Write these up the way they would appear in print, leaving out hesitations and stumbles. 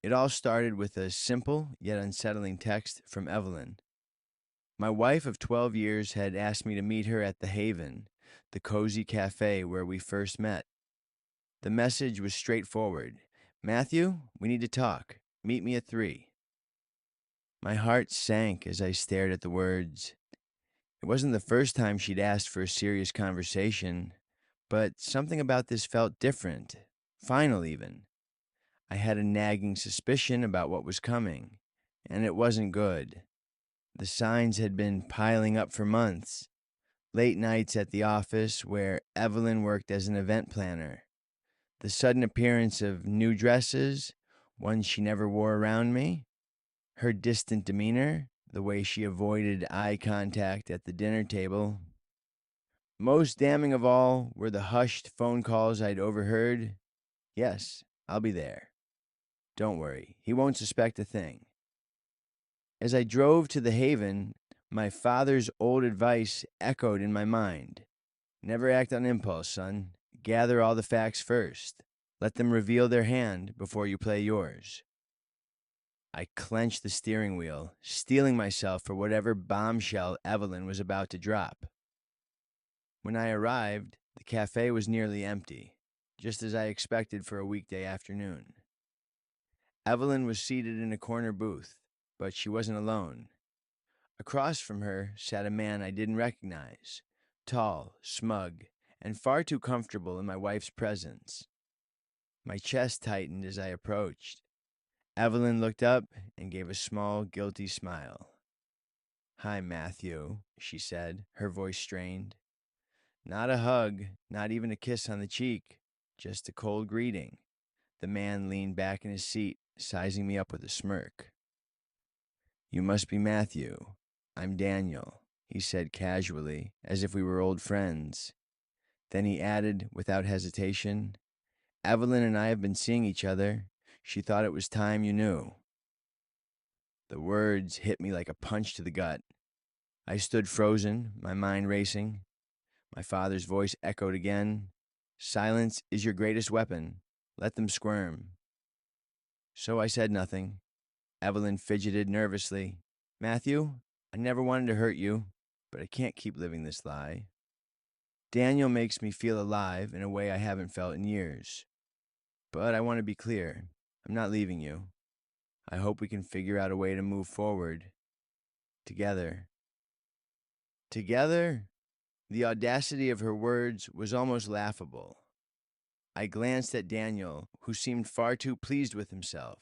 It all started with a simple yet unsettling text from Evelyn. My wife of 12 years had asked me to meet her at the Haven, the cozy cafe where we first met. The message was straightforward. Matthew, we need to talk. Meet me at 3. My heart sank as I stared at the words. It wasn't the first time she'd asked for a serious conversation, but something about this felt different, final even. I had a nagging suspicion about what was coming, and it wasn't good. The signs had been piling up for months. Late nights at the office where Evelyn worked as an event planner. The sudden appearance of new dresses, ones she never wore around me. Her distant demeanor, the way she avoided eye contact at the dinner table. Most damning of all were the hushed phone calls I'd overheard. Yes, I'll be there. Don't worry, he won't suspect a thing. As I drove to the Haven, my father's old advice echoed in my mind. Never act on impulse, son. Gather all the facts first. Let them reveal their hand before you play yours. I clenched the steering wheel, steeling myself for whatever bombshell Evelyn was about to drop. When I arrived, the cafe was nearly empty, just as I expected for a weekday afternoon. Evelyn was seated in a corner booth, but she wasn't alone. Across from her sat a man I didn't recognize, tall, smug, and far too comfortable in my wife's presence. My chest tightened as I approached. Evelyn looked up and gave a small, guilty smile. "Hi, Matthew," she said, her voice strained. Not a hug, not even a kiss on the cheek, just a cold greeting. The man leaned back in his seat, sizing me up with a smirk. "You must be Matthew. I'm Daniel," he said casually, as if we were old friends. Then he added, without hesitation, "Evelyn and I have been seeing each other. She thought it was time you knew." The words hit me like a punch to the gut. I stood frozen, my mind racing. My father's voice echoed again. "Silence is your greatest weapon. Let them squirm." So I said nothing. Evelyn fidgeted nervously. "Matthew, I never wanted to hurt you, but I can't keep living this lie. Daniel makes me feel alive in a way I haven't felt in years. But I want to be clear. I'm not leaving you. I hope we can figure out a way to move forward. Together." Together? The audacity of her words was almost laughable. I glanced at Daniel, who seemed far too pleased with himself.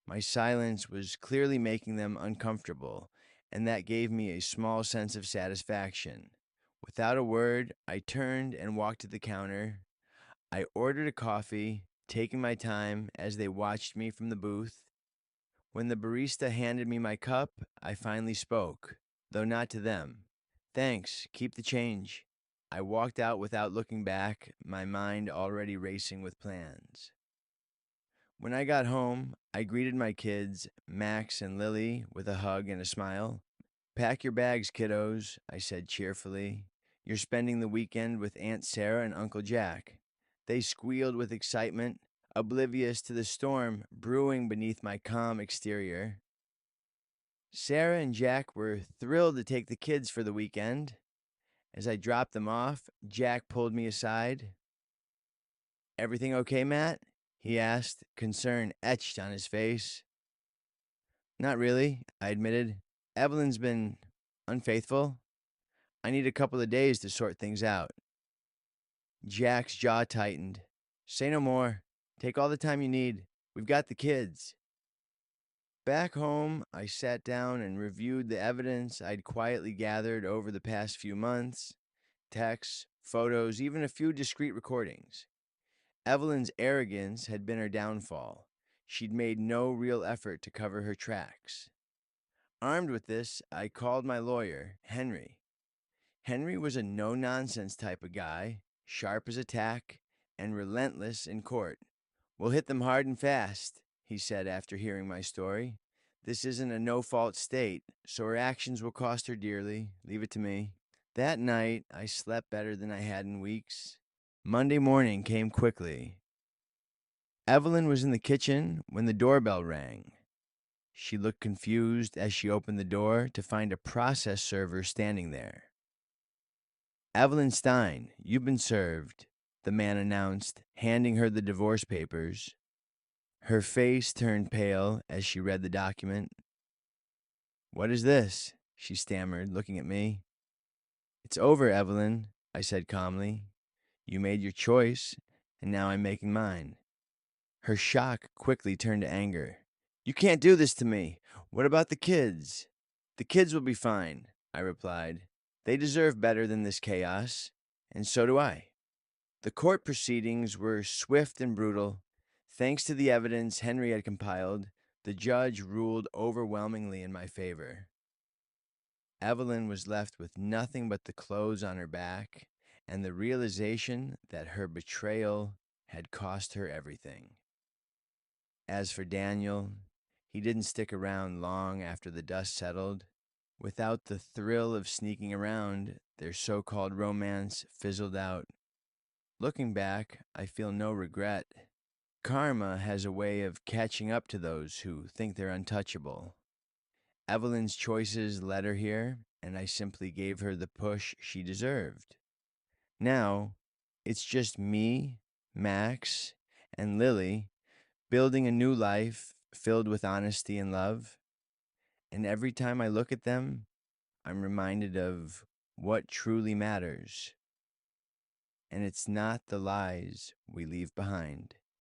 My silence was clearly making them uncomfortable, and that gave me a small sense of satisfaction. Without a word, I turned and walked to the counter. I ordered a coffee, taking my time as they watched me from the booth. When the barista handed me my cup, I finally spoke, though not to them. "Thanks, keep the change." I walked out without looking back, my mind already racing with plans. When I got home, I greeted my kids, Max and Lily, with a hug and a smile. "Pack your bags, kiddos," I said cheerfully. "You're spending the weekend with Aunt Sarah and Uncle Jack." They squealed with excitement, oblivious to the storm brewing beneath my calm exterior. Sarah and Jack were thrilled to take the kids for the weekend. As I dropped them off, Jack pulled me aside. "Everything okay, Matt?" he asked, concern etched on his face. "Not really," I admitted. "Evelyn's been unfaithful. I need a couple of days to sort things out." Jack's jaw tightened. "Say no more. Take all the time you need. We've got the kids." Back home, I sat down and reviewed the evidence I'd quietly gathered over the past few months. Texts, photos, even a few discreet recordings. Evelyn's arrogance had been her downfall. She'd made no real effort to cover her tracks. Armed with this, I called my lawyer, Henry. Henry was a no-nonsense type of guy, sharp as a tack, and relentless in court. "We'll hit them hard and fast," he said after hearing my story. "This isn't a no-fault state, so her actions will cost her dearly. Leave it to me." That night, I slept better than I had in weeks. Monday morning came quickly. Evelyn was in the kitchen when the doorbell rang. She looked confused as she opened the door to find a process server standing there. "Evelyn Stein, you've been served," the man announced, handing her the divorce papers. Her face turned pale as she read the document. "What is this?" she stammered, looking at me. "It's over, Evelyn," I said calmly. "You made your choice, and now I'm making mine." Her shock quickly turned to anger. "You can't do this to me. What about the kids?" "The kids will be fine," I replied. "They deserve better than this chaos, and so do I." The court proceedings were swift and brutal. Thanks to the evidence Henry had compiled, the judge ruled overwhelmingly in my favor. Evelyn was left with nothing but the clothes on her back and the realization that her betrayal had cost her everything. As for Daniel, he didn't stick around long after the dust settled. Without the thrill of sneaking around, their so-called romance fizzled out. Looking back, I feel no regret. Karma has a way of catching up to those who think they're untouchable. Evelyn's choices led her here, and I simply gave her the push she deserved. Now, it's just me, Max, and Lily building a new life filled with honesty and love. And every time I look at them, I'm reminded of what truly matters. And it's not the lies we leave behind.